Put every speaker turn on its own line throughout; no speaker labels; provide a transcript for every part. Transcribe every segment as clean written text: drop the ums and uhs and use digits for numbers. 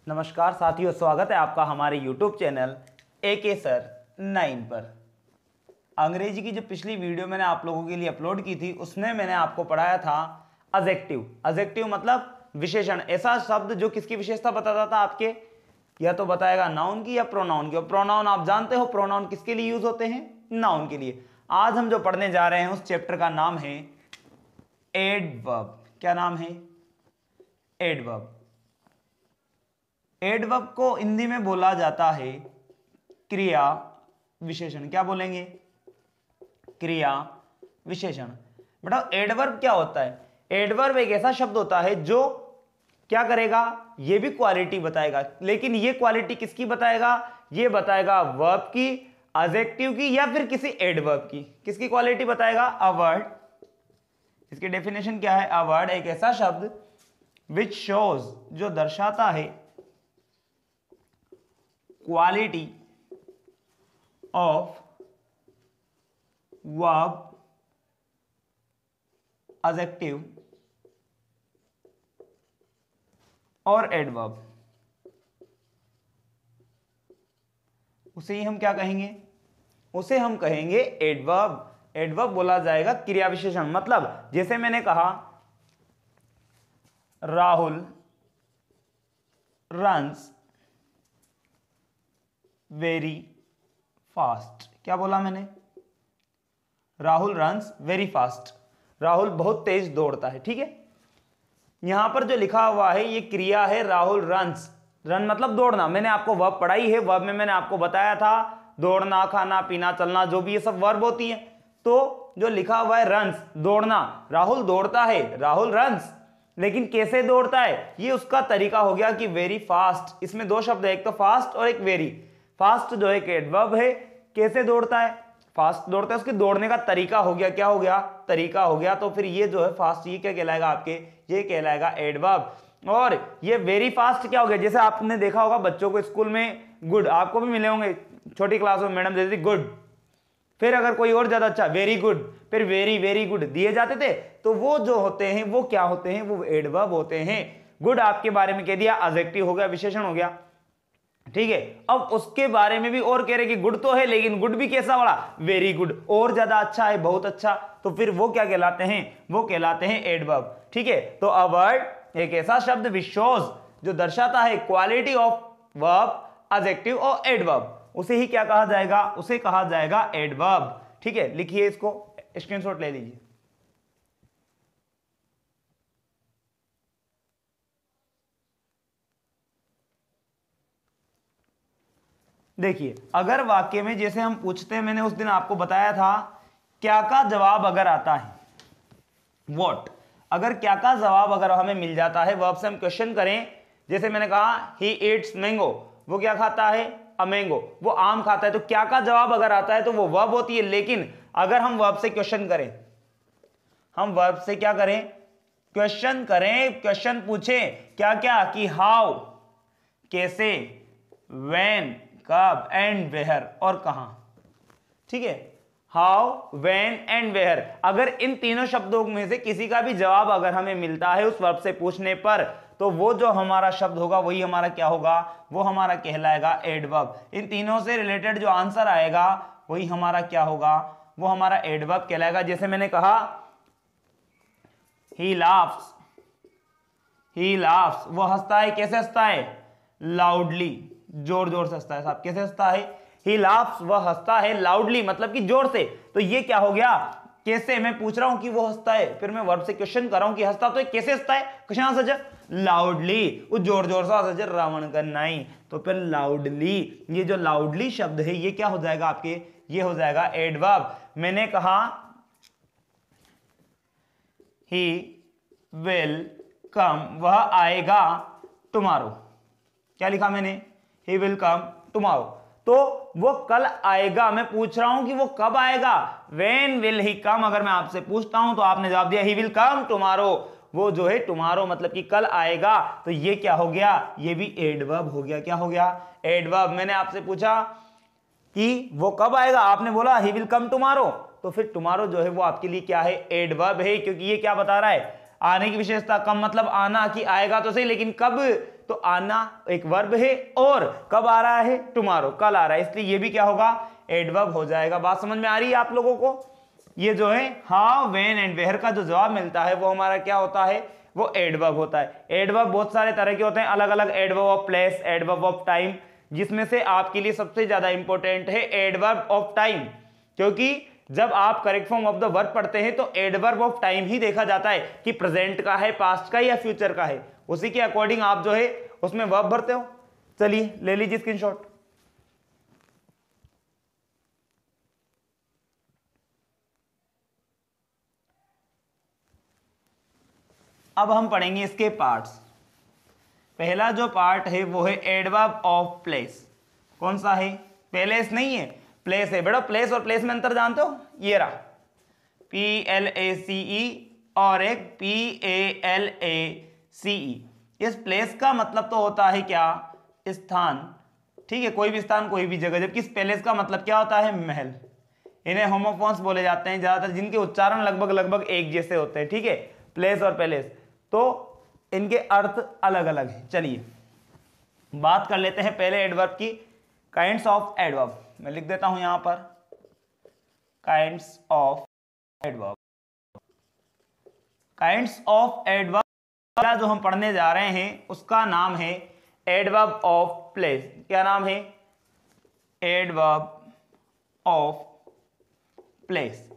नमस्कार साथियों, स्वागत है आपका हमारे YouTube चैनल AK सर 9 पर। अंग्रेजी की जो पिछली वीडियो मैंने आप लोगों के लिए अपलोड की थी उसमें मैंने आपको पढ़ाया था एडजेक्टिव। एडजेक्टिव मतलब विशेषण, ऐसा शब्द जो किसकी विशेषता बताता था आपके, या तो बताएगा नाउन की या प्रोनाउन की। और प्रोनाउन आप जानते हो, प्रोनाउन किसके लिए यूज होते हैं? नाउन के लिए। आज हम जो पढ़ने जा रहे हैं उस चैप्टर का नाम है एडवर्ब। क्या नाम है? एडवर्ब। एडवर्ब को हिंदी में बोला जाता है क्रिया विशेषण। क्या बोलेंगे? क्रिया विशेषण। बेटा एडवर्ब क्या होता है? एडवर्ब एक ऐसा शब्द होता है जो क्या करेगा, ये भी क्वालिटी बताएगा, लेकिन ये क्वालिटी किसकी बताएगा? ये बताएगा वर्ब की, एडजेक्टिव की, या फिर किसी एडवर्ब की। किसकी क्वालिटी बताएगा? A word. इसकी डेफिनेशन क्या है? अ वर्ड एक ऐसा शब्द विच शोज, जो दर्शाता है क्वालिटी ऑफ वर्ब, एडजेक्टिव और एडवर्ब। उसे ही हम क्या कहेंगे? उसे हम कहेंगे एडवर्ब। एडवर्ब बोला जाएगा क्रिया विशेषण। मतलब जैसे मैंने कहा राहुल रन्स वेरी फास्ट। क्या बोला मैंने? Rahul runs very fast. Rahul बहुत तेज दौड़ता है। ठीक है, यहां पर जो लिखा हुआ है ये क्रिया है राहुल रन्स। रन मतलब दौड़ना। मैंने आपको वर्ब पढ़ाई है, वर्ब में मैंने आपको बताया था दौड़ना, खाना पीना, चलना, जो भी ये सब वर्ब होती है। तो जो लिखा हुआ है रन्स, दौड़ना, राहुल दौड़ता है, राहुल रन्स। लेकिन कैसे दौड़ता है, ये उसका तरीका हो गया कि वेरी फास्ट। इसमें दो शब्द है, एक तो फास्ट और एक वेरी। फास्ट जो एक एडवर्ब है, कैसे दौड़ता है? फास्ट दौड़ता है, उसके दौड़ने का तरीका हो गया। क्या हो गया? तरीका हो गया। तो फिर ये जो है फास्ट, ये क्या कहलाएगा आपके? ये कहलाएगा एडवर्ब। और ये वेरी फास्ट क्या हो गया? जैसे आपने देखा होगा बच्चों को स्कूल में गुड, आपको भी मिले होंगे छोटी क्लास में, मैडम देती गुड, फिर अगर कोई और ज्यादा अच्छा वेरी गुड, फिर वेरी वेरी गुड दिए जाते थे। तो वो जो होते हैं वो क्या होते हैं? वो एडवर्ब होते हैं। गुड आपके बारे में कह दिया, एडजेक्टिव हो गया, विशेषण हो गया। ठीक है, अब उसके बारे में भी और कह रहे कि गुड तो है, लेकिन गुड भी कैसा वाला? वेरी गुड, और ज्यादा अच्छा है, बहुत अच्छा। तो फिर वो क्या कहलाते हैं? वो कहलाते हैं एडवर्ब। ठीक है, तो अ वर्ड एक ऐसा शब्द विशोज, जो दर्शाता है क्वालिटी ऑफ वर्ब, एडजेक्टिव और एडवर्ब। उसे ही क्या कहा जाएगा? उसे कहा जाएगा एडवर्ब। ठीक है, लिखिए, इसको स्क्रीनशॉट ले लीजिए। देखिए, अगर वाक्य में जैसे हम पूछते हैं, मैंने उस दिन आपको बताया था क्या का जवाब अगर आता है, व्हाट, अगर क्या का जवाब अगर हमें मिल जाता है, वर्ब से हम क्वेश्चन करें। जैसे मैंने कहा ही ईट्स मैंगो, वो क्या खाता है? अ मैंगो, वो आम खाता है। तो क्या का जवाब अगर आता है तो वो वर्ब होती है। लेकिन अगर हम वर्ब से क्वेश्चन करें, हम वर्ब से क्या करें? क्वेश्चन करें, क्वेश्चन पूछें क्या क्या, कि हाउ कैसे, व्हेन कब, एंड वेयर और कहां। ठीक है, हाउ, व्हेन एंड वेयर। अगर इन तीनों शब्दों में से किसी का भी जवाब अगर हमें मिलता है उस वर्ब से पूछने पर, तो वो जो हमारा शब्द होगा वही हमारा क्या होगा? वो हमारा कहलाएगा एडवर्ब। इन तीनों से रिलेटेड जो आंसर आएगा वही हमारा क्या होगा? वो हमारा एडवर्ब कहलाएगा। जैसे मैंने कहा ही लाफ्स, ही लाफ्स, वो हंसता है। कैसे हंसता है? लाउडली, जोर जोर से हंसता है। साहब कैसे हंसता है? ही लाफ्स, वह हंसता है, लाउडली मतलब कि जोर से। तो ये क्या हो गया? कैसे? मैं पूछ रहा हूं कि वो हंसता है, फिर मैं वर्ब से क्वेश्चन कर रहा हूं कि हंसता तो है, कैसे हंसता है? कहां सजा? लाउडली, वो जोर जोर से हंसता, रावण का नहीं। तो फिर लाउडली, ये जो लाउडली शब्द है ये क्या हो जाएगा आपके? ये हो जाएगा एडवर्ब। मैंने कहा ही विल कम, वह आएगा टुमारो। क्या लिखा मैंने? ही विल कम टुमारो, तो वो कल आएगा। मैं पूछ रहा हूं कि वो कब आएगा? व्हेन विल ही कम। अगर मैं आपसे पूछता हूं तो आपने जवाब दिया ही विल कम टुमारो, वो जो है टुमारो मतलब कि कल आएगा। तो ये क्या हो गया? ये भी एडवर्ब हो गया। क्या हो गया? एडवर्ब। मैंने आपसे पूछा कि वो कब आएगा, आपने बोला ही विल कम टुमारो, तो फिर टुमारो जो है वो आपके लिए क्या है? एडवर्ब है, क्योंकि ये क्या बता रहा है? आने की विशेषता। कम मतलब आना, कि आएगा तो सही, लेकिन कब तो आना एक वर्ब है और कब आ रहा है, टुमारो, कल आ रहा है, इसलिए ये भी क्या होगा, एडवर्ब हो जाएगा। बात समझ में आ रही है आप लोगों को? ये जो है हाउ, व्हेन एंड वेयर का जो जवाब मिलता है वो हमारा क्या होता है, वो एडवर्ब होता है। एडवर्ब बहुत सारे तरह के होते हैं, अलग अलग, adverb of place, adverb of time, जिसमें से आपके लिए सबसे ज्यादा इंपॉर्टेंट है एडवर्ब ऑफ टाइम, क्योंकि जब आप correct form of the verb पढ़ते हैं तो एडवर्ब ऑफ टाइम ही देखा जाता है कि प्रेजेंट का है, पास्ट का या फ्यूचर का है, उसी के अकॉर्डिंग आप जो है उसमें वर्ब भरते हो। चलिए ले लीजिए स्क्रीनशॉट। अब हम पढ़ेंगे इसके पार्ट्स। पहला जो पार्ट है वो है एडवर्ब ऑफ प्लेस। कौन सा है, प्लेस नहीं है, प्लेस है बेटा। प्लेस और प्लेस में अंतर जानते हो, ये रहा PLACE और एक PALACE। इस प्लेस का मतलब तो होता है क्या, स्थान, ठीक है, कोई भी स्थान, कोई भी जगह, जबकि इस पैलेस का मतलब क्या होता है, महल। इन्हें होमोफोन्स बोले जाते हैं ज्यादातर, जिनके उच्चारण लगभग लगभग एक जैसे होते हैं, ठीक है, प्लेस और पैलेस, तो इनके अर्थ अलग अलग हैं। चलिए बात कर लेते हैं पहले एडवर्ब की, काइंड्स ऑफ एडवर्ब। मैं लिख देता हूं यहां पर, kinds of adverb. Kinds of adverb जो हम पढ़ने जा रहे हैं उसका नाम है एडवर्ब ऑफ प्लेस। क्या नाम है, एडवर्ब ऑफ प्लेस।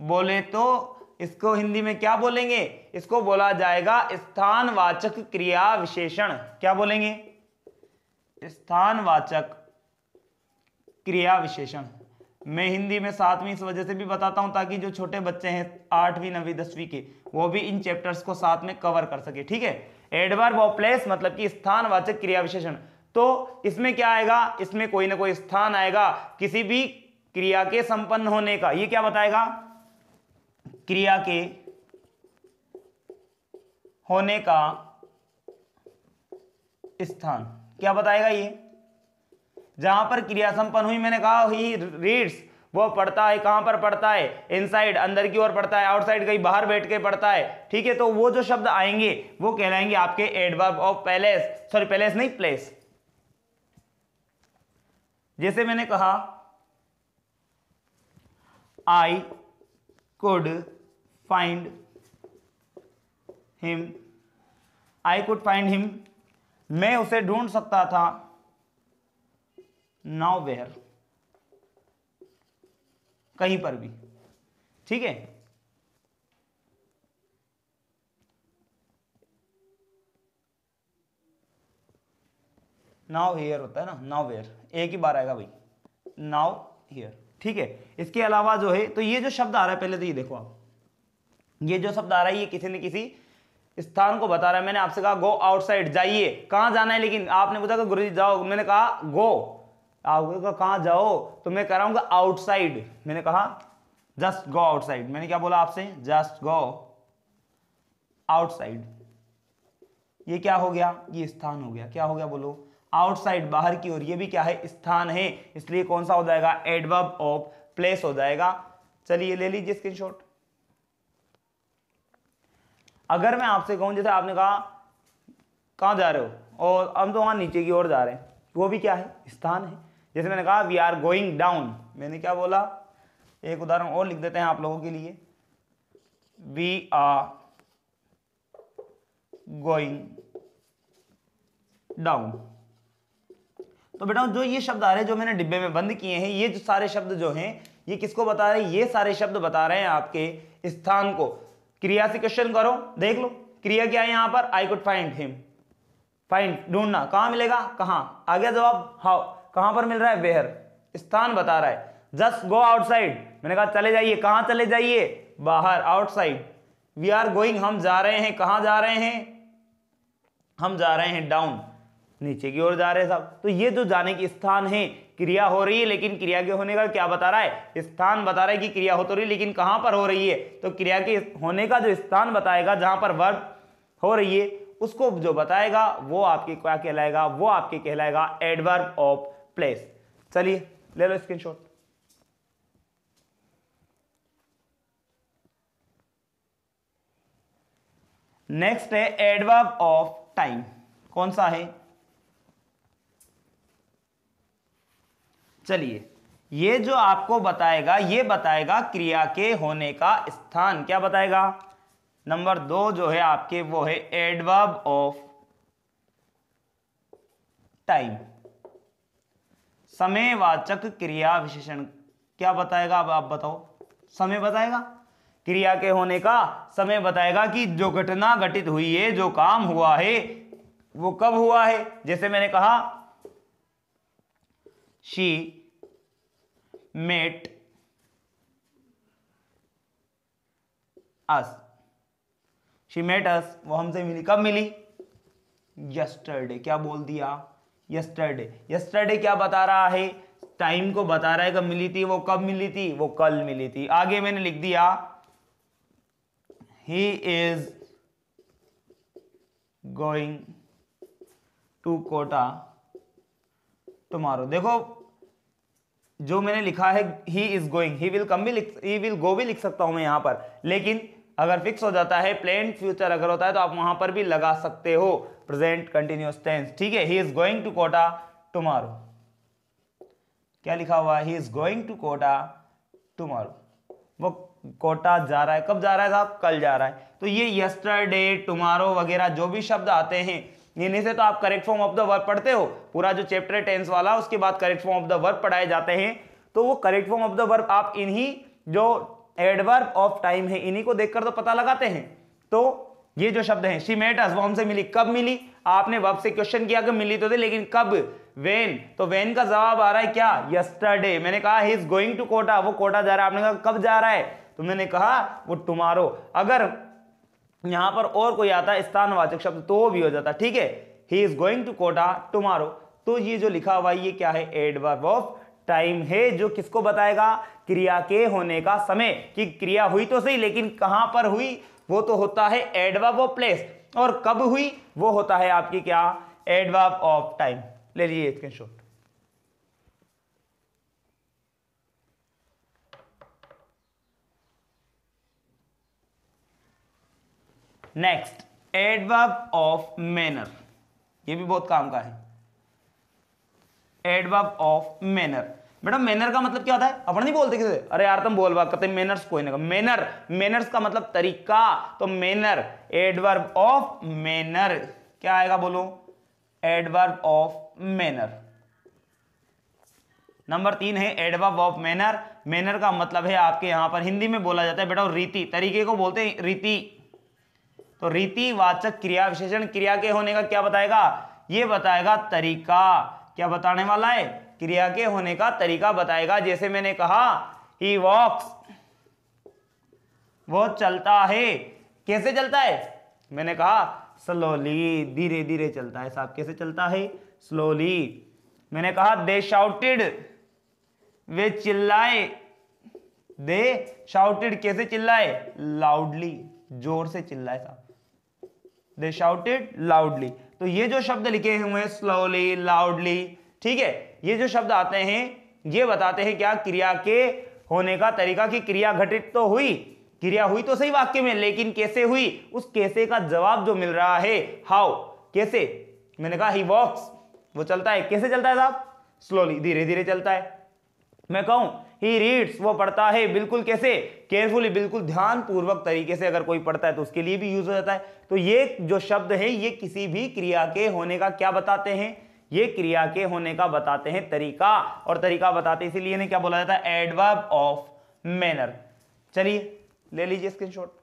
बोले तो इसको हिंदी में क्या बोलेंगे, इसको बोला जाएगा स्थानवाचक क्रिया विशेषण। क्या बोलेंगे, स्थानवाचक क्रिया विशेषण। मैं हिंदी में 7वीं इस वजह से भी बताता हूं ताकि जो छोटे बच्चे हैं 8वीं 9वीं 10वीं के, वो भी इन चैप्टर्स को साथ में कवर कर सके, ठीक है। एडवर्ब ऑफ प्लेस मतलब कि स्थानवाचक क्रिया विशेषण। तो इसमें क्या आएगा, इसमें कोई ना कोई स्थान आएगा किसी भी क्रिया के संपन्न होने का। ये क्या बताएगा, क्रिया के होने का स्थान। क्या बताएगा ये, जहां पर क्रिया संपन्न हुई, मैंने कहा ही रीड्स, वो पढ़ता है, कहां पर पढ़ता है, इनसाइड, अंदर की ओर पढ़ता है, आउटसाइड कहीं बाहर बैठ के पढ़ता है, ठीक है। तो वो जो शब्द आएंगे वो कहलाएंगे आपके adverb of palace, sorry palace नहीं, प्लेस। जैसे मैंने कहा I could find him, I could find him, मैं उसे ढूंढ सकता था, नाउ वेयर, कहीं पर भी, ठीक है। नाउ हियर होता है ना, नाउ वेयर एक ही बार आएगा भाई, नाउ हियर, ठीक है। इसके अलावा जो है, तो ये जो शब्द आ रहा है, पहले तो ये देखो आप, ये जो शब्द आ रहा है ये किसी न किसी स्थान को बता रहा है। मैंने आपसे कहा गो आउटसाइड, जाइए, कहां जाना है, लेकिन आपने पूछा कि गुरुजी जाओ, मैंने कहा गो, आपने कहा कहां जाओ, तो मैं कह रहा हूं आउटसाइड, मैंने कहा जस्ट गो आउटसाइड। मैंने क्या बोला आपसे, जस्ट गो आउटसाइड। ये क्या हो गया, ये स्थान हो गया। क्या हो गया बोलो, आउटसाइड, बाहर की ओर, ये भी क्या है, स्थान है, इसलिए कौन सा हो जाएगा, एडवर्ब ऑफ प्लेस हो जाएगा। चलिए ले लीजिए स्क्रीनशॉट। अगर मैं आपसे कहूं, जैसे आपने कहा कहां जा रहे हो, और हम तो वहां नीचे की ओर जा रहे हैं, वो भी क्या है, स्थान है। जैसे मैंने कहा वी आर गोइंग डाउन, मैंने क्या बोला, एक उदाहरण और लिख देते हैं आप लोगों के लिए, वी आर गोइंग डाउन। तो बेटा जो ये शब्द आ रहे हैं, जो मैंने डिब्बे में बंद किए हैं, ये जो सारे शब्द जो हैं, ये किसको बता रहे हैं, ये सारे शब्द बता रहे हैं आपके स्थान को। क्रिया से क्वेश्चन करो, देख लो क्रिया क्या है यहां पर, I could find him, find ढूंढना, कहां मिलेगा, कहां, आ गया जवाब, हाउ, कहां पर मिल रहा है, वेयर, स्थान बता रहा है। जस्ट गो आउटसाइड, मैंने कहा चले जाइए, कहां चले जाइए, बाहर, आउटसाइड। वी आर गोइंग, हम जा रहे हैं, कहां जा रहे हैं, हम जा रहे हैं डाउन, नीचे की ओर जा रहे हैं साहब। तो ये जो जाने की स्थान है, क्रिया हो रही है, लेकिन क्रिया के होने का क्या बता रहा है, स्थान बता रहा है कि क्रिया हो तो रही है, लेकिन कहां पर हो रही है, तो क्रिया के होने का जो स्थान बताएगा, जहां पर वर्ब हो रही है, उसको जो बताएगा वो आपके क्या कहलाएगा, वो आपके कहलाएगा एडवर्ब ऑफ प्लेस। चलिए ले लो स्क्रीनशॉट। नेक्स्ट है एडवर्ब ऑफ टाइम। कौन सा है? चलिए, ये जो आपको बताएगा, ये बताएगा क्रिया के होने का स्थान। क्या बताएगा? नंबर 2 जो है आपके वो है एडवर्ब ऑफ टाइम, समयवाचक क्रिया विशेषण। क्या बताएगा? अब आप बताओ। समय बताएगा, क्रिया के होने का समय बताएगा कि जो घटना घटित हुई है, जो काम हुआ है, वो कब हुआ है। जैसे मैंने कहा she met us, she met us, वो हमसे मिली। कब मिली? यस्टरडे। क्या बोल दिया? यस्टरडे। यस्टरडे क्या बता रहा है? टाइम को बता रहा है कब मिली थी। वो कब मिली थी? वो कल मिली थी। आगे मैंने लिख दिया he is going to Kota tomorrow. देखो, जो मैंने लिखा है he is going, he will come भी ही विल गो भी लिख सकता हूं मैं यहां पर, लेकिन अगर फिक्स हो जाता है, प्लेन फ्यूचर अगर होता है, तो आप वहां पर भी लगा सकते हो प्रेजेंट कंटिन्यूअस टेंस। ठीक है, he is going to Kota tomorrow. क्या लिखा हुआ है? He is going to Kota tomorrow. वो कोटा जा रहा है। कब जा रहा है साहब? कल जा रहा है। तो ये यस्टरडे, टुमारो वगैरह जो भी शब्द आते हैं, इन्हीं से तो आप correct form of the verb पढ़ते हो। पूरा जो चैप्टर है टेंस वाला, उसके बाद correct form of the verb पढ़ाए जाते हैं। तो वो correct form of the verb आप इन्हीं जो एडवर्ब ऑफ टाइम है, इन्हीं को देखकर तो पता लगाते हैं। तो ये जो शब्द हैं, शी मेट अस, वो हमसे मिली। कब मिली? आपने वर्ब से क्वेश्चन किया कि मिली तो थे, लेकिन कब? वेन। तो वेन का जवाब आ रहा है क्या? यस्टरडे। मैंने कहा he is going to Kota, वो कोटा जा रहा है। आपने कहा कब जा रहा है? तो मैंने कहा वो टुमारो। अगर यहां पर और कोई आता है स्थानवाचक शब्द, तो वो भी हो जाता। ठीक है, he is going to Kota tomorrow. तो ये जो लिखा हुआ है, ये क्या है? एडवर्ब ऑफ टाइम है, जो किसको बताएगा? क्रिया के होने का समय। कि क्रिया हुई तो सही, लेकिन कहां पर हुई? वो तो होता है एडवर्ब ऑफ प्लेस। और कब हुई? वो होता है आपकी क्या? Adverb of time. ले लीजिए screenshot. Next, adverb of manner. ये भी बहुत काम का है। Adverb of manner. Madam manner का मतलब क्या होता है? अपन नहीं बोलते किसी, अरे यार तुम बोल बात करते, मैनर्स कोई नहीं। मैनर, मैनर्स का मतलब तरीका। तो मैनर, एडवर्ब ऑफ मैनर। क्या आएगा बोलो? Adverb of manner. नंबर 3 है एडवर्ब ऑफ मैनर। मैनर का मतलब है आपके यहां पर हिंदी में बोला जाता है बेटा रीति, तरीके को बोलते हैं रीति। तो रीतिवाचक क्रिया विशेषण क्रिया के होने का क्या बताएगा? ये बताएगा तरीका। क्या बताने वाला है? क्रिया के होने का तरीका बताएगा। जैसे मैंने कहा ही वॉक्स, वो चलता है। कैसे चलता है? मैंने कहा स्लोली, धीरे धीरे चलता है साहब। कैसे चलता है? स्लोली। मैंने कहा दे शाउटेड, वे चिल्लाए। दे शाउटेड, कैसे चिल्लाए? लाउडली, जोर से चिल्लाए साहब। दे शाउटेड लाउडली। तो ये जो शब्द लिखे हुए हैं स्लोली, लाउडली, ठीक है, ये जो शब्द आते हैं, ये बताते हैं क्या? क्रिया के होने का तरीका। की क्रिया घटित तो हुई, क्रिया हुई तो सही वाक्य में, लेकिन कैसे हुई? उस कैसे का जवाब जो मिल रहा है, हाउ, कैसे। मैंने कहा ही वॉक्स, वो चलता है। कैसे चलता है साहब? स्लोली, धीरे धीरे चलता है। मैं कहूं ही रीड्स, वो पढ़ता है। बिल्कुल कैसे? केयरफुली, बिल्कुल ध्यान पूर्वक तरीके से अगर कोई पढ़ता है तो उसके लिए भी यूज हो जाता है। तो ये जो शब्द है, ये किसी भी क्रिया के होने का क्या बताते हैं? ये क्रिया के होने का बताते हैं तरीका। और तरीका बताते इसीलिए इन्हें क्या बोला जाता है? Adverb of manner. चलिए ले लीजिए स्क्रीनशॉट।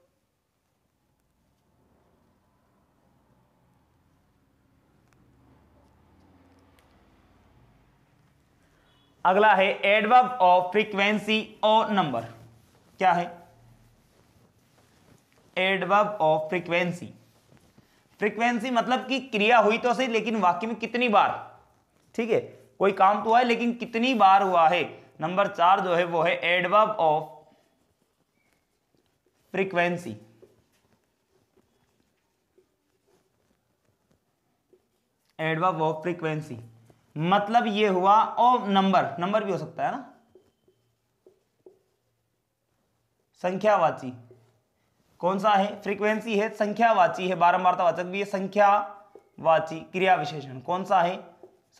अगला है एडवर्ब ऑफ फ्रीक्वेंसी और नंबर। क्या है? Adverb of frequency. फ्रीक्वेंसी मतलब कि क्रिया हुई तो सही, लेकिन वाक्य में कितनी बार। ठीक है, कोई काम तो हुआ है, लेकिन कितनी बार हुआ है। नंबर 4 जो है वो है adverb of frequency. Adverb of frequency मतलब ये हुआ, और नंबर, नंबर भी हो सकता है ना, संख्यावाची। कौन सा है? फ्रीक्वेंसी है, संख्यावाची है, बारंबारतावाचक भी है, संख्या संख्यावाची क्रिया विशेषण। कौन सा है?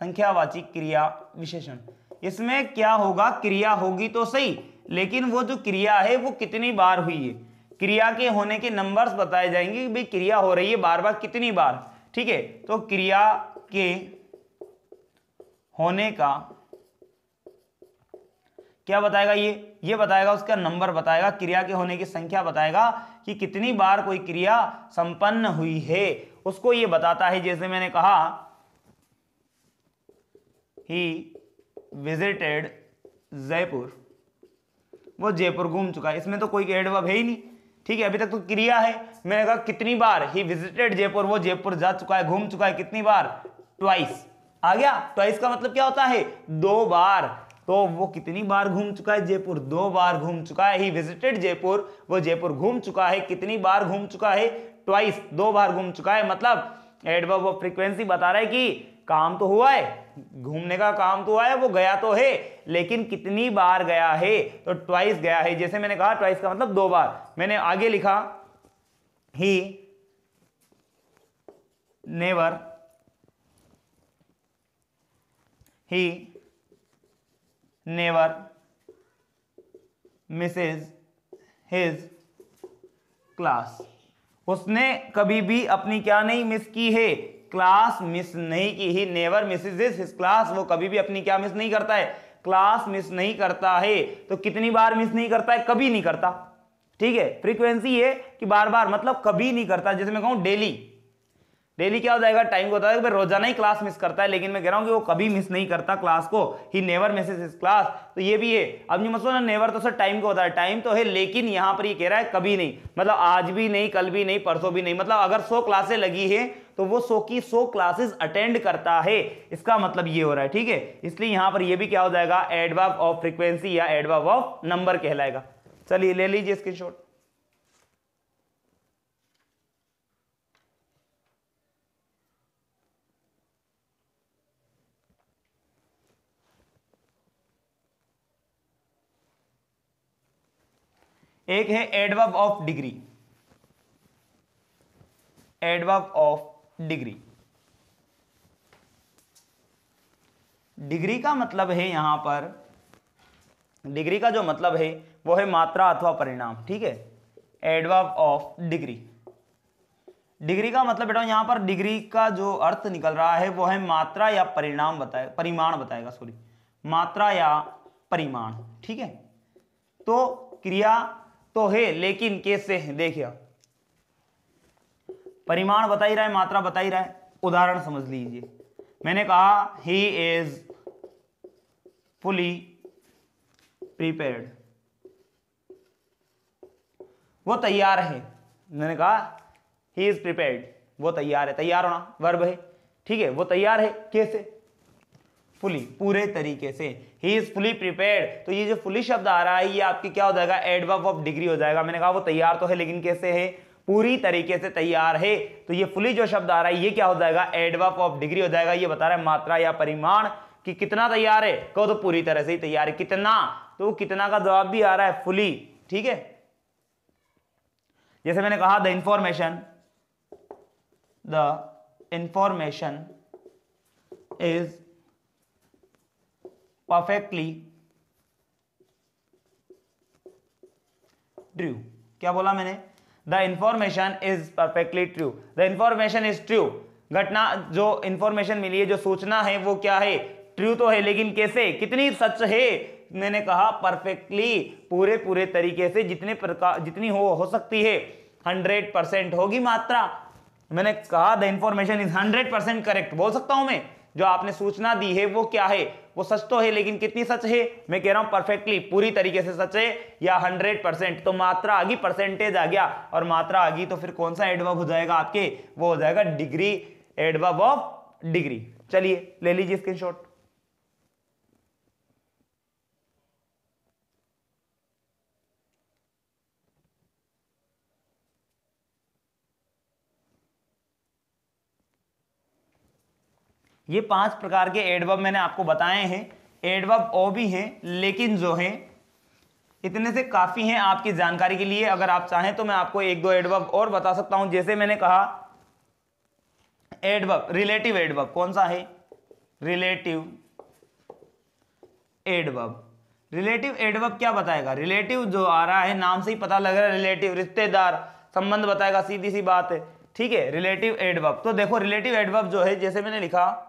संख्यावाची क्रिया विशेषण। इसमें क्या होगा, क्रिया होगी तो सही, लेकिन वो जो क्रिया है वो कितनी बार हुई है, क्रिया के होने के नंबर्स बताए जाएंगे कि भाई क्रिया हो रही है बार बार कितनी बार। ठीक है, तो क्रिया के होने का क्या बताएगा, ये बताएगा, उसका नंबर बताएगा, क्रिया के होने की संख्या बताएगा कि कितनी बार कोई क्रिया संपन्न हुई है, उसको ये बताता है। जैसे मैंने कहा ही विजिटेड जयपुर, वो जयपुर घूम चुका है, इसमें तो कोई एडवर्ब है ही नहीं। ठीक है, अभी तक तो क्रिया है। मैंने कहा कितनी बार, ही विजिटेड जयपुर, वो जयपुर जा चुका है, घूम चुका है, कितनी बार, ट्वाइस। आ गया, ट्वाइस का मतलब क्या होता है, 2 बार। तो वो कितनी बार घूम चुका है, जयपुर 2 बार घूम चुका है। ही विजिटेड जयपुर, वो जयपुर घूम चुका है, कितनी बार घूम चुका है, ट्वाइस, 2 बार घूम चुका है। मतलब एडवर्ब ऑफ फ्रीक्वेंसी बता रहा है कि काम तो हुआ है, घूमने का काम तो हुआ है, वो गया तो है, लेकिन कितनी बार गया है, तो ट्वाइस गया है। जैसे मैंने कहा ट्वाइस का मतलब 2 बार। मैंने आगे लिखा he never misses his class, उसने कभी भी अपनी क्या नहीं मिस की है, क्लास मिस नहीं की। He never misses his class, वो कभी भी अपनी क्या मिस नहीं करता है, क्लास मिस नहीं करता है। तो कितनी बार मिस नहीं करता है, कभी नहीं करता। ठीक है, फ्रीक्वेंसी ये कि बार बार मतलब कभी नहीं करता। जैसे मैं कहूं डेली, डेली क्या हो जाएगा, टाइम को होता है, रोजाना ही क्लास मिस करता है, लेकिन मैं कह रहा हूं कि वो कभी मिस नहीं करता क्लास को। He never Mrs his class, तो ये भी है। अब ये मत सोचना नेवर तो सर टाइम को होता है, टाइम तो है, लेकिन यहां पर ये कह रहा है कभी नहीं, मतलब आज भी नहीं, कल भी नहीं, परसों भी नहीं। मतलब अगर 100 क्लासें लगी है तो वो 100 की 100 क्लासेस अटेंड करता है, इसका मतलब ये हो रहा है। ठीक है, इसलिए यहां पर ये भी क्या हो जाएगा, एडवर्ब ऑफ फ्रीक्वेंसी या एडवर्ब ऑफ नंबर कहलाएगा। चलिए ले लीजिए स्क्रीनशॉट। एक है adverb of degree. Adverb of degree, degree का मतलब है, यहां पर डिग्री का जो मतलब है वो है मात्रा अथवा परिणाम। ठीक है, एडवर्ब ऑफ डिग्री, डिग्री का मतलब बेटा यहां पर डिग्री का जो अर्थ निकल रहा है वो है मात्रा या परिणाम बताएगा, परिमाण बताएगा, सॉरी, मात्रा या परिमाण। ठीक है, तो क्रिया तो है लेकिन कैसे है, देखिए परिमाण बता ही रहा है, मात्रा बता ही रहा है। उदाहरण समझ लीजिए, मैंने कहा ही इज फुली प्रिपेयर्ड, वो तैयार है। मैंने कहा ही इज प्रिपेयर्ड, वो तैयार है, तैयार होना वर्ब है। ठीक है, वो तैयार है कैसे, फुली, पूरे तरीके से। ही इज फुली प्रिपेयर्ड, तो ये जो फुली शब्द आ रहा है ये आपकी क्या हो जाएगा, एडवर्ब ऑफ डिग्री हो जाएगा। मैंने कहा वो तैयार तो है लेकिन कैसे है, पूरी तरीके से तैयार है। तो ये फुली जो शब्द आ रहा है ये क्या हो जाएगा, एडवर्ब ऑफ डिग्री हो जाएगा। ये बता रहा है मात्रा या परिमाण कि कितना तैयार है, कहो तो पूरी तरह से ही तैयार है। कितना, तो कितना का जवाब भी आ रहा है फुली। ठीक है, जैसे मैंने कहा the information is perfectly true. क्या बोला मैंने, the information is perfectly true, the information is true. घटना जो इंफॉर्मेशन मिली है, जो सूचना है वो क्या है, ट्रू तो है, लेकिन कैसे, कितनी सच है। मैंने कहा परफेक्टली, पूरे तरीके से, जितने प्रकार, जितनी हो सकती है, 100% होगी मात्रा। मैंने कहा द इंफॉर्मेशन इज 100% करेक्ट, बोल सकता हूं मैं, जो आपने सूचना दी है वो क्या है, वो सच तो है, लेकिन कितनी सच है, मैं कह रहा हूं परफेक्टली, पूरी तरीके से सच है, या 100%। तो मात्रा आ गई, परसेंटेज आ गया, और मात्रा आ गई तो फिर कौन सा एडवर्ब हो जाएगा आपके, वो हो जाएगा डिग्री, एडवर्ब ऑफ डिग्री। चलिए ले लीजिए स्क्रीनशॉट। ये 5 प्रकार के एडवर्ब मैंने आपको बताए हैं। एडवर्ब और भी हैं, लेकिन जो हैं इतने से काफी हैं आपकी जानकारी के लिए। अगर आप चाहें तो मैं आपको 1-2 एडवर्ब और बता सकता हूं। जैसे मैंने कहा एडवर्ब, रिलेटिव एडवर्ब कौन सा है? Relative adverb. रिलेटिव एडवर्ब क्या बताएगा? रिलेटिव जो आ रहा है नाम से ही पता लग रहा है, रिलेटिव रिश्तेदार संबंध बताएगा, सीधी सी बात है, ठीक है। रिलेटिव एडवर्ब, तो देखो रिलेटिव एडवर्ब जो है जैसे मैंने लिखा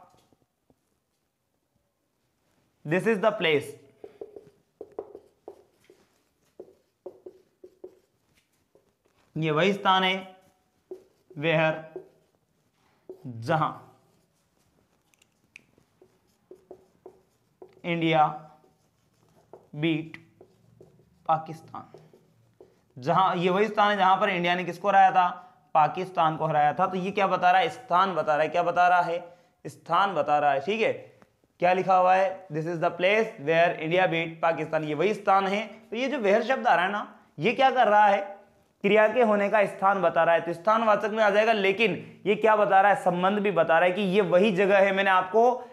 दिस इज द प्लेस, ये वही स्थान है, वेयर जहां इंडिया बीट पाकिस्तान, जहां ये वही स्थान है जहां पर इंडिया ने किसको हराया था? पाकिस्तान को हराया था। तो ये क्या बता रहा है? स्थान बता रहा है। क्या बता रहा है? स्थान बता रहा है, ठीक है। क्या लिखा हुआ है? This is the place where India beat Pakistan, ये वही स्थान है। तो ये जो वेयर शब्द आ रहा है ना, ये क्या कर रहा है? क्रिया के होने का स्थान बता रहा है, तो स्थानवाचक में आ जाएगा। लेकिन ये क्या बता रहा है? संबंध भी बता रहा है कि ये वही जगह है। मैंने आपको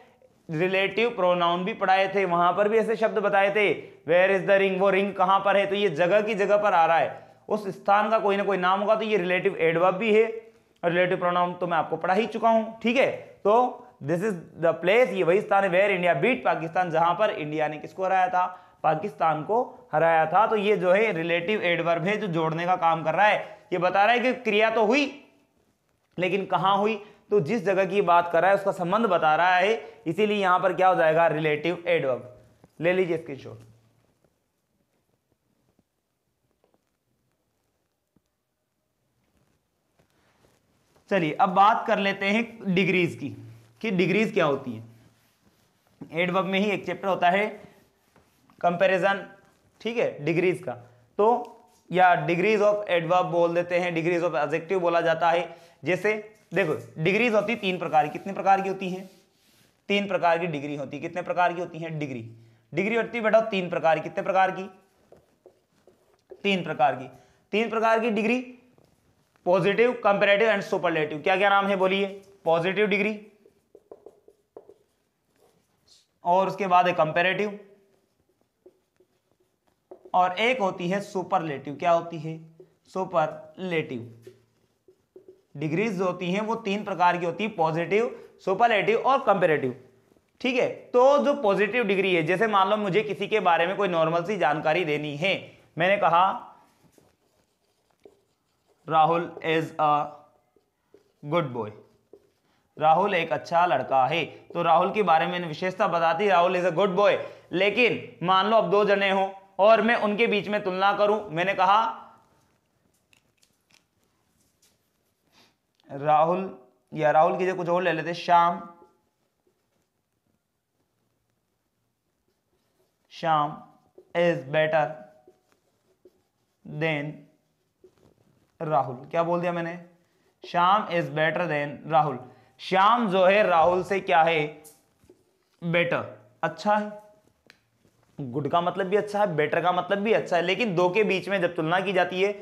रिलेटिव प्रोनाउन भी पढ़ाए थे, वहां पर भी ऐसे शब्द बताए थे, वेयर इज द रिंग, वो रिंग कहां पर है, तो ये जगह की जगह पर आ रहा है, उस स्थान का कोई ना कोई नाम होगा, तो ये रिलेटिव एडवर्ब भी है। रिलेटिव प्रोनाउन तो मैं आपको पढ़ा ही चुका हूं, ठीक है। तो दिस इज द प्लेस, ये वही स्थान है, वेयर इंडिया बीट पाकिस्तान, जहां पर इंडिया ने किसको हराया था? पाकिस्तान को हराया था। तो ये जो है रिलेटिव एडवर्ब है, जो जोड़ने का काम कर रहा है। ये बता रहा है कि क्रिया तो हुई, लेकिन कहां हुई? तो जिस जगह की बात कर रहा है उसका संबंध बता रहा है, इसीलिए यहां पर क्या हो जाएगा? Relative adverb. ले लीजिए स्क्रीनशॉट। चलिए अब बात कर लेते हैं डिग्रीज की, कि डिग्रीज क्या होती है। एडवर्ब में ही एक चैप्टर होता है कंपैरिजन, ठीक है, डिग्रीज का। तो या डिग्रीज ऑफ एडवर्ब बोल देते हैं, डिग्रीज ऑफ एडजेक्टिव बोला जाता है। जैसे देखो डिग्रीज होती तीन प्रकार की। कितने प्रकार की होती हैं? तीन प्रकार की डिग्री होती है। कितने प्रकार की होती हैं? डिग्री होती है बेटा तीन प्रकार की। कितने प्रकार की? तीन प्रकार की। तीन प्रकार की degree, positive, comparative and superlative. क्या क्या नाम है बोलिए? पॉजिटिव डिग्री, और उसके बाद है कंपैरेटिव, और एक होती है सुपरलेटिव। क्या होती है? सुपरलेटिव। डिग्रीज जो होती हैं वो तीन प्रकार की होती है, पॉजिटिव, सुपरलेटिव और कंपैरेटिव, ठीक है। तो जो पॉजिटिव डिग्री है, जैसे मान लो मुझे किसी के बारे में कोई नॉर्मल सी जानकारी देनी है, मैंने कहा Rahul is a good boy, Rahul एक अच्छा लड़का है। तो राहुल के बारे में विशेषता बताती Rahul is a good boy. लेकिन मान लो अब दो जने हो और मैं उनके बीच में तुलना करूं, मैंने कहा राहुल, या राहुल की जगह कुछ और ले लेते, Shyam is better than Rahul. क्या बोल दिया मैंने? Shyam is better than Rahul. Shyam जो है राहुल से क्या है? बेटर, अच्छा है। गुड का मतलब भी अच्छा है, बेटर का मतलब भी अच्छा है। लेकिन दो के बीच में जब तुलना की जाती है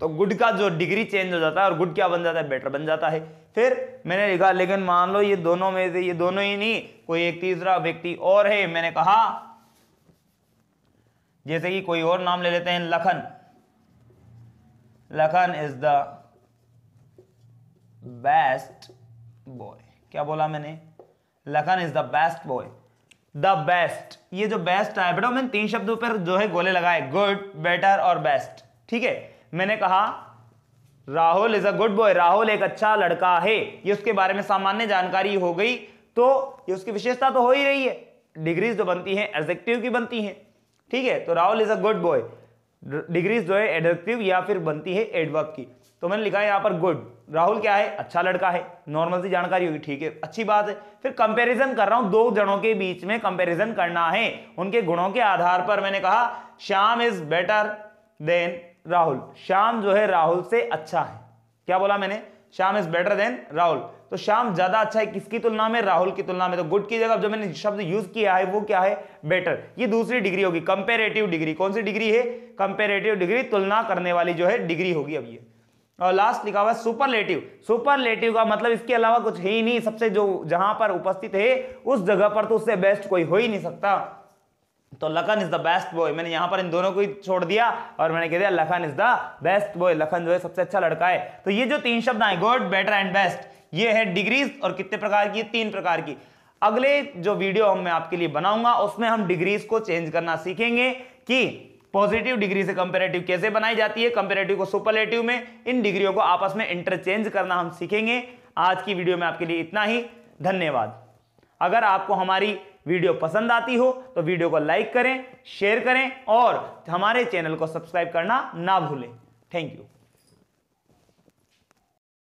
तो गुड का जो डिग्री चेंज हो जाता है और गुड क्या बन जाता है? बेटर बन जाता है। फिर मैंने लिखा लेकिन मान लो ये दोनों में से, ये दोनों ही नहीं, कोई एक तीसरा व्यक्ति और है। मैंने कहा जैसे कि कोई और नाम ले लेते हैं, Lakhan. Lakhan is the best boy. क्या बोला मैंने? Lakhan is the best boy. The best, ये जो बेस्ट है बेटा, मैंने तीन शब्दों पर जो है गोले लगाए, गुड, बेटर और बेस्ट, ठीक है। मैंने कहा Rahul is a good boy, Rahul एक अच्छा लड़का है, ये उसके बारे में सामान्य जानकारी हो गई, तो ये उसकी विशेषता तो हो ही रही है। डिग्रीज जो बनती हैं एडजेक्टिव की बनती हैं, ठीक है। तो Rahul is a good boy, degrees जो है एडजेक्टिव या फिर बनती है एडवर्ब की। तो मैंने लिखा है यहां पर गुड, राहुल क्या है? अच्छा लड़का है, नॉर्मल सी जानकारी होगी, ठीक है, अच्छी बात है। फिर कंपैरिजन कर रहा हूं, दो जनों के बीच में कंपैरिजन करना है, उनके गुणों के आधार पर। मैंने कहा Shyam is better than Rahul, Shyam जो है राहुल से अच्छा है। क्या बोला मैंने? Shyam is better than Rahul. तो श्याम ज्यादा अच्छा है किसकी तुलना में? राहुल की तुलना में। तो गुड की जगह जो मैंने शब्द यूज किया है वो क्या है? बेटर। ये दूसरी डिग्री होगी, कंपैरेटिव डिग्री। कौन सी डिग्री है? कंपैरेटिव डिग्री, तुलना करने वाली जो है डिग्री होगी अब ये। और लास्ट लिखा हुआ है सुपरलेटिव। सुपरलेटिव का मतलब इसके अलावा कुछ है ही नहीं, सबसे जो जहां पर उपस्थित है उस जगह पर तो उससे बेस्ट कोई हो ही नहीं सकता। तो Lakhan is the best boy, मैंने यहां पर इन दोनों को ही छोड़ दिया और मैंने कह दिया Lakhan is the best boy, Lakhan जो है सबसे अच्छा लड़का है। तो ये जो तीन शब्द आए, गुड, बेटर एंड बेस्ट, ये है डिग्रीज और कितने प्रकार की, 3 प्रकार की। अगले जो वीडियो मैं आपके लिए बनाऊंगा उसमें हम डिग्रीज को चेंज करना सीखेंगे कि पॉजिटिव डिग्री से कंपैरेटिव कैसे बनाई जाती है, कंपैरेटिव को सुपरलेटिव में, इन डिग्रियों को आपस में इंटरचेंज करना हम सीखेंगे। आज की वीडियो में आपके लिए इतना ही, धन्यवाद। अगर आपको हमारी वीडियो पसंद आती हो तो वीडियो को लाइक करें, शेयर करें और हमारे चैनल को सब्सक्राइब करना ना भूलें। Thank you.